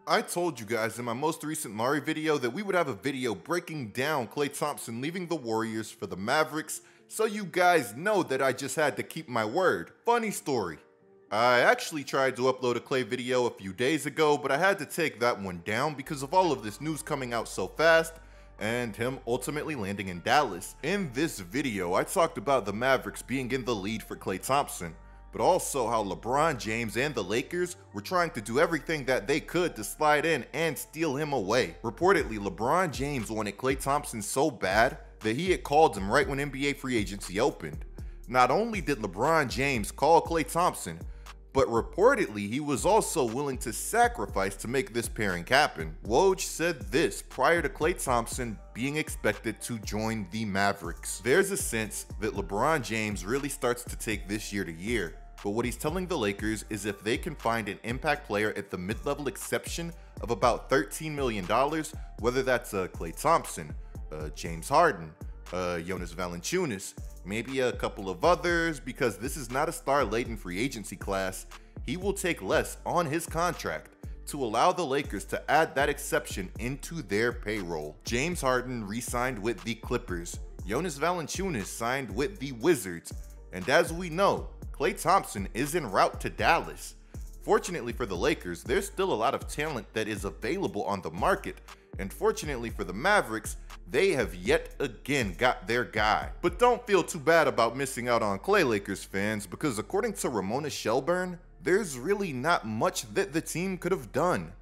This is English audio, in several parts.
I told you guys in my most recent Mari video that we would have a video breaking down Klay Thompson leaving the Warriors for the Mavericks, so you guys know that I just had to keep my word. Funny story. I actually tried to upload a Klay video a few days ago, but I had to take that one down because of all of this news coming out so fast and him ultimately landing in Dallas. In this video, I talked about the Mavericks being in the lead for Klay Thompson, but also how LeBron James and the Lakers were trying to do everything that they could to slide in and steal him away. Reportedly, LeBron James wanted Klay Thompson so bad that he had called him right when NBA free agency opened. Not only did LeBron James call Klay Thompson, but reportedly he was also willing to sacrifice to make this pairing happen. Woj said this prior to Klay Thompson being expected to join the Mavericks. There's a sense that LeBron James really starts to take this year to year, but what he's telling the Lakers is if they can find an impact player at the mid-level exception of about $13 million, whether that's Klay Thompson, James Harden, Jonas Valanciunas, maybe a couple of others, because this is not a star-laden free agency class, he will take less on his contract to allow the Lakers to add that exception into their payroll. James Harden re-signed with the Clippers, Jonas Valanciunas signed with the Wizards, and as we know, Klay Thompson is en route to Dallas. Fortunately for the Lakers, there's still a lot of talent that is available on the market, and fortunately for the Mavericks, they have yet again got their guy. But don't feel too bad about missing out on Klay, Lakers fans, because according to Ramona Shelburne, there's really not much that the team could have done.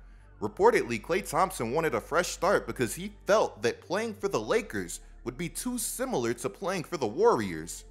Reportedly, Klay Thompson wanted a fresh start because he felt that playing for the Lakers would be too similar to playing for the Warriors.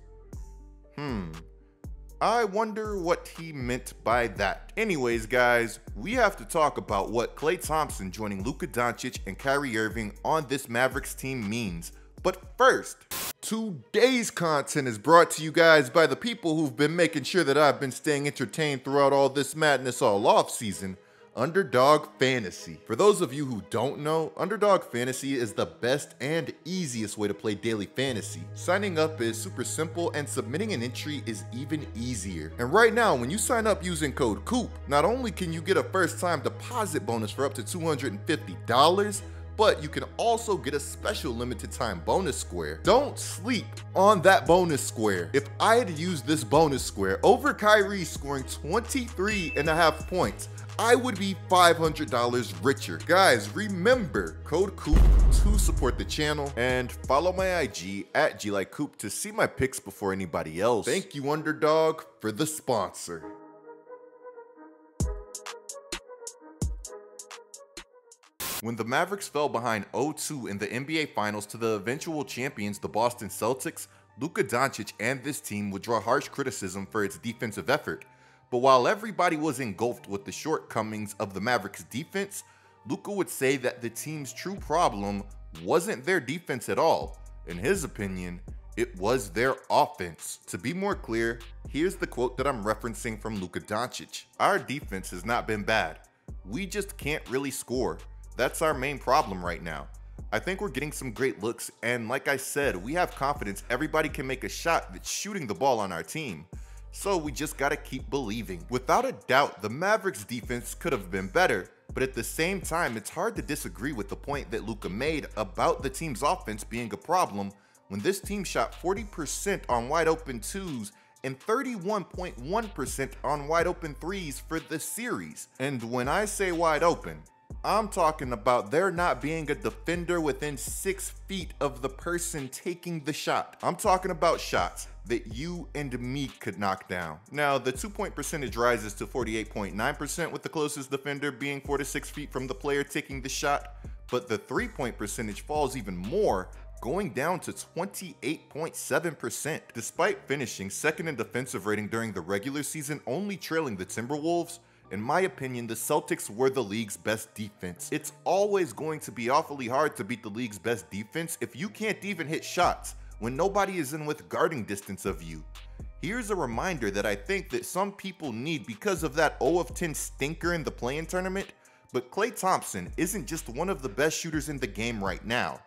I wonder what he meant by that. Anyways, guys, we have to talk about what Klay Thompson joining Luka Doncic and Kyrie Irving on this Mavericks team means. But first, today's content is brought to you guys by the people who've been making sure that I've been staying entertained throughout all this madness all off season. Underdog Fantasy. For those of you who don't know, Underdog Fantasy is the best and easiest way to play daily fantasy. Signing up is super simple and submitting an entry is even easier. And right now, when you sign up using code COOP, not only can you get a first-time deposit bonus for up to $250, but you can also get a special limited time bonus square. Don't sleep on that bonus square. If I had used this bonus square over Kyrie scoring 23.5 points, I would be $500 richer. Guys, remember, code COOP to support the channel and follow my IG at GETLIKECOOP to see my picks before anybody else. Thank you, Underdog, for the sponsor. When the Mavericks fell behind 0-2 in the NBA Finals to the eventual champions, the Boston Celtics, Luka Doncic and this team would draw harsh criticism for its defensive effort. But while everybody was engulfed with the shortcomings of the Mavericks defense, Luka would say that the team's true problem wasn't their defense at all. In his opinion, it was their offense. To be more clear, here's the quote that I'm referencing from Luka Doncic. "Our defense has not been bad. We just can't really score. That's our main problem right now. I think we're getting some great looks, and like I said, we have confidence everybody can make a shot that's shooting the ball on our team. So we just gotta keep believing." Without a doubt, the Mavericks defense could have been better, but at the same time, it's hard to disagree with the point that Luka made about the team's offense being a problem when this team shot 40% on wide open twos and 31.1% on wide open threes for the series. And when I say wide open, I'm talking about there not being a defender within 6 feet of the person taking the shot. I'm talking about shots that you and me could knock down. Now, the 2-point percentage rises to 48.9% with the closest defender being 4 to 6 feet from the player taking the shot, but the 3-point percentage falls even more, going down to 28.7%. Despite finishing second in defensive rating during the regular season, only trailing the Timberwolves, in my opinion, the Celtics were the league's best defense. It's always going to be awfully hard to beat the league's best defense if you can't even hit shots when nobody is in with guarding distance of you. Here's a reminder that I think that some people need because of that 0 of 10 stinker in the play-in tournament, but Klay Thompson isn't just one of the best shooters in the game right now.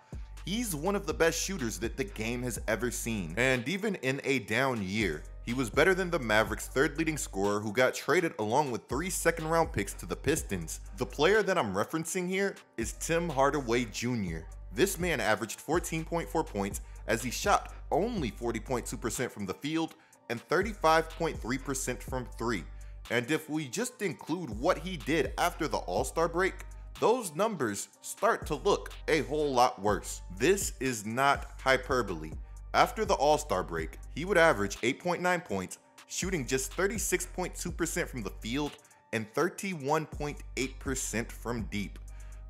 He's one of the best shooters that the game has ever seen. And even in a down year, He was better than the Mavericks' third leading scorer who got traded along with 3 second-round picks to the Pistons. The player that I'm referencing here is Tim Hardaway Jr. This man averaged 14.4 points as he shot only 40.2% from the field and 35.3% from 3. And if we just include what he did after the All-Star break, those numbers start to look a whole lot worse. This is not hyperbole. After the All-Star break, he would average 8.9 points, shooting just 36.2% from the field and 31.8% from deep.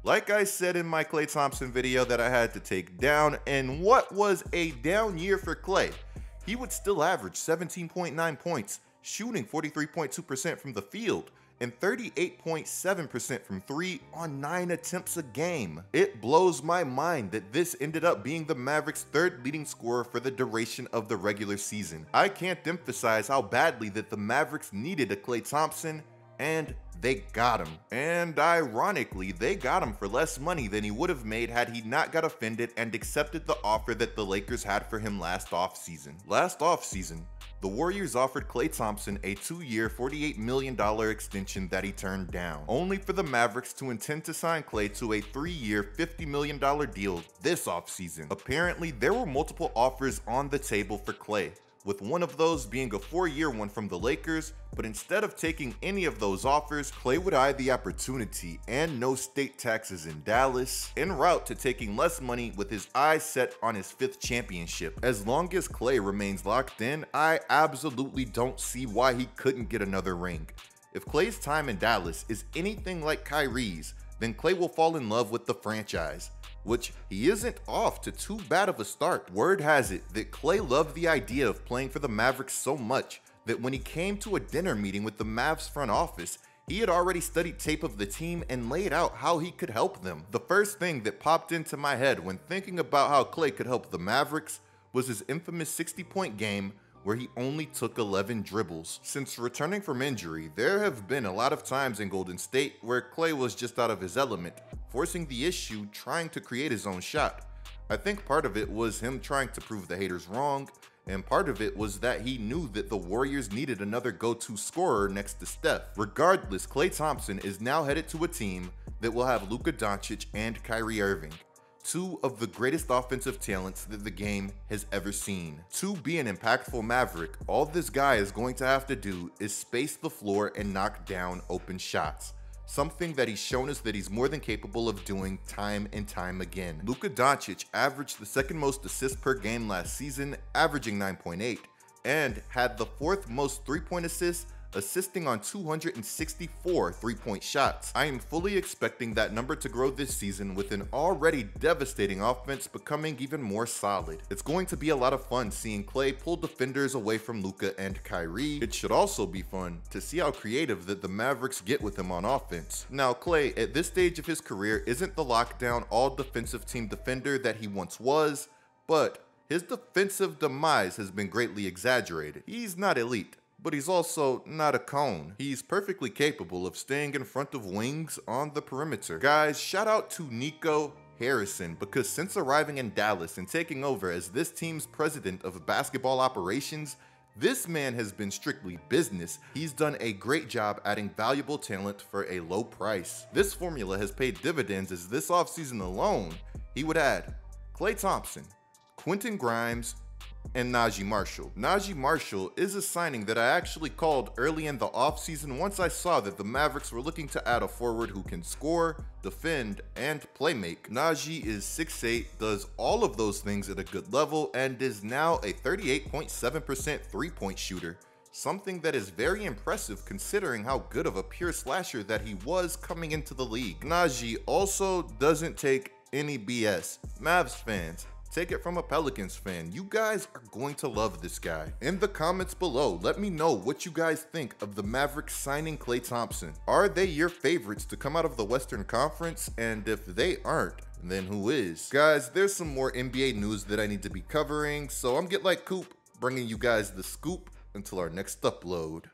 Like I said in my Klay Thompson video that I had to take down, and what was a down year for Klay, he would still average 17.9 points, shooting 43.2% from the field and 38.7% from 3 on 9 attempts a game. It blows my mind that this ended up being the Mavericks' third leading scorer for the duration of the regular season. I can't emphasize how badly that the Mavericks needed a Klay Thompson, and they got him. And ironically, they got him for less money than he would have made had he not got offended and accepted the offer that the Lakers had for him last offseason. The Warriors offered Klay Thompson a 2-year, $48 million extension that he turned down, only for the Mavericks to intend to sign Klay to a 3-year, $50 million deal this offseason. Apparently, there were multiple offers on the table for Klay, with one of those being a 4-year one from the Lakers, but instead of taking any of those offers, Klay would eye the opportunity and no state taxes in Dallas, en route to taking less money with his eyes set on his 5th championship. As long as Klay remains locked in, I absolutely don't see why he couldn't get another ring. If Klay's time in Dallas is anything like Kyrie's, then Klay will fall in love with the franchise, which he isn't off to too bad of a start. Word has it that Klay loved the idea of playing for the Mavericks so much that when he came to a dinner meeting with the Mavs front office, he had already studied tape of the team and laid out how he could help them. The first thing that popped into my head when thinking about how Klay could help the Mavericks was his infamous 60-point game where he only took 11 dribbles. Since returning from injury, there have been a lot of times in Golden State where Klay was just out of his element, forcing the issue trying to create his own shot. I think part of it was him trying to prove the haters wrong, and part of it was that he knew that the Warriors needed another go-to scorer next to Steph. Regardless, Klay Thompson is now headed to a team that will have Luka Doncic and Kyrie Irving, 2 of the greatest offensive talents that the game has ever seen. To be an impactful Maverick, all this guy is going to have to do is space the floor and knock down open shots, something that he's shown us that he's more than capable of doing time and time again. Luka Doncic averaged the 2nd most assists per game last season, averaging 9.8, and had the 4th most 3-point assists, assisting on 264 3-point shots. I am fully expecting that number to grow this season, with an already devastating offense becoming even more solid. It's going to be a lot of fun seeing Klay pull defenders away from Luka and Kyrie. It should also be fun to see how creative that the Mavericks get with him on offense. Now, Klay, at this stage of his career, isn't the lockdown all-defensive team defender that he once was, but his defensive demise has been greatly exaggerated. He's not elite, but he's also not a cone. He's perfectly capable of staying in front of wings on the perimeter. Guys, shout out to Nico Harrison, because since arriving in Dallas and taking over as this team's president of basketball operations, this man has been strictly business. He's done a great job adding valuable talent for a low price. This formula has paid dividends, as this offseason alone, he would add Klay Thompson, Quentin Grimes, and Najee Marshall. Najee Marshall is a signing that I actually called early in the offseason once I saw that the Mavericks were looking to add a forward who can score, defend, and playmake. Najee is 6'8", does all of those things at a good level, and is now a 38.7% 3-point shooter, something that is very impressive considering how good of a pure slasher that he was coming into the league. Najee also doesn't take any BS. Mavs fans, take it from a Pelicans fan. You guys are going to love this guy. In the comments below, let me know what you guys think of the Mavericks signing Klay Thompson. Are they your favorites to come out of the Western Conference? And if they aren't, then who is? Guys, there's some more NBA news that I need to be covering, so I'm GetLikeCoop, bringing you guys the scoop until our next upload.